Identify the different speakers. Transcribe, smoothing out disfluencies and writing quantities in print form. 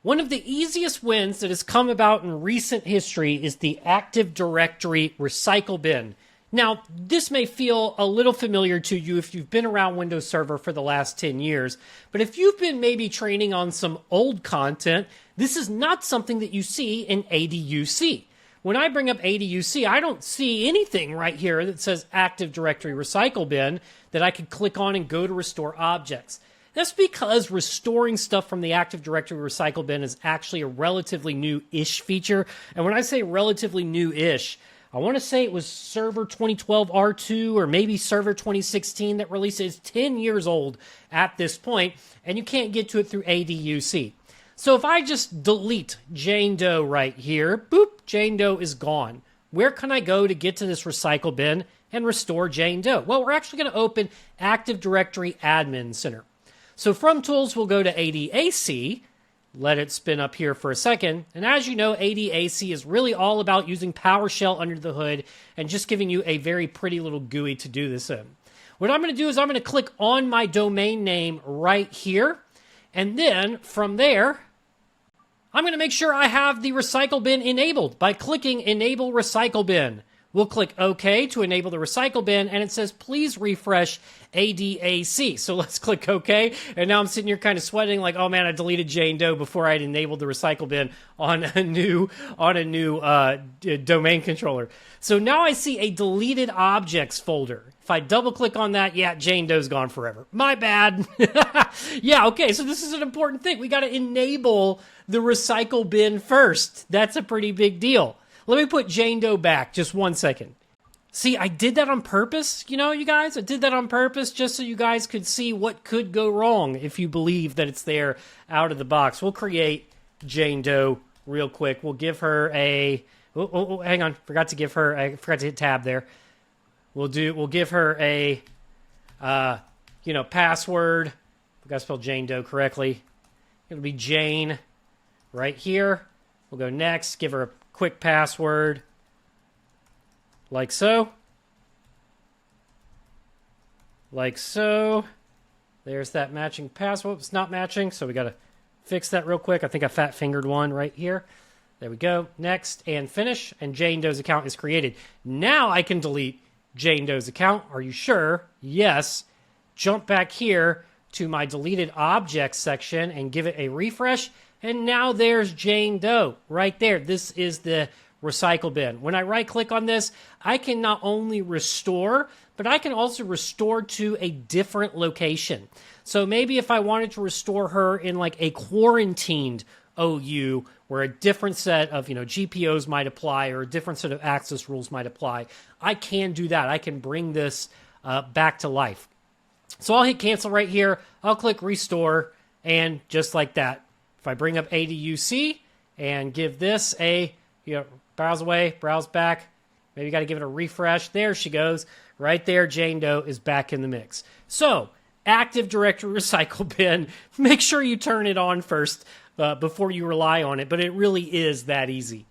Speaker 1: One of the easiest wins that has come about in recent history is the Active Directory recycle bin. Now, this may feel a little familiar to you if you've been around Windows Server for the last 10 years, but if you've been maybe training on some old content, this is not something that you see in ADUC. When I bring up ADUC, I don't see anything right here that says Active Directory recycle bin that I could click on and go to restore objects. That's because restoring stuff from the Active Directory recycle bin is actually a relatively new-ish feature. And when I say relatively new-ish, I want to say it was Server 2012 R2 or maybe Server 2016 that released it. It's 10 years old at this point, and you can't get to it through ADUC. So if I just delete Jane Doe right here, boop, Jane Doe is gone. Where can I go to get to this recycle bin and restore Jane Doe? Well, we're actually going to open Active Directory Admin Center. So from Tools, we'll go to ADAC, let it spin up here for a second, and as you know, ADAC is really all about using PowerShell under the hood and just giving you a very pretty little GUI to do this in. What I'm going to do is I'm going to click on my domain name right here, and then from there, I'm going to make sure I have the recycle bin enabled by clicking Enable Recycle Bin. We'll click OK to enable the recycle bin, and it says, please refresh ADAC. So let's click OK, and now I'm sitting here kind of sweating like, oh man, I deleted Jane Doe before I'd enabled the recycle bin on a new domain controller. So now I see a deleted objects folder. If I double click on that, yeah, Jane Doe's gone forever. My bad. Yeah, okay, so this is an important thing. We got to enable the recycle bin first. That's a pretty big deal. Let me put Jane Doe back, just 1 second. See, I did that on purpose, you guys? I did that on purpose just so you guys could see what could go wrong if you believe that it's there out of the box. We'll create Jane Doe real quick. We'll give her a... Oh, hang on. I forgot to hit tab there. We'll give her a, password. We got to spell Jane Doe correctly. It'll be Jane right here. We'll go next, give her a quick password, like so. Like so. There's that matching password. It's not matching, so we got to fix that real quick. I think I fat-fingered one right here. There we go. Next, and finish, and Jane Doe's account is created. Now I can delete Jane Doe's account. Are you sure? Yes. Jump back here to my deleted objects section and give it a refresh. And now there's Jane Doe right there. This is the recycle bin. When I right click on this, I can not only restore, but I can also restore to a different location. So maybe if I wanted to restore her in like a quarantined OU where a different set of GPOs might apply or a different set of access rules might apply, I can do that. I can bring this back to life. So I'll hit cancel right here. I'll click restore, and just like that, if I bring up ADUC and give this a, browse away, browse back, maybe you got to give it a refresh. There she goes. Right there, Jane Doe is back in the mix. So, Active Directory recycle bin, make sure you turn it on first before you rely on it, but it really is that easy.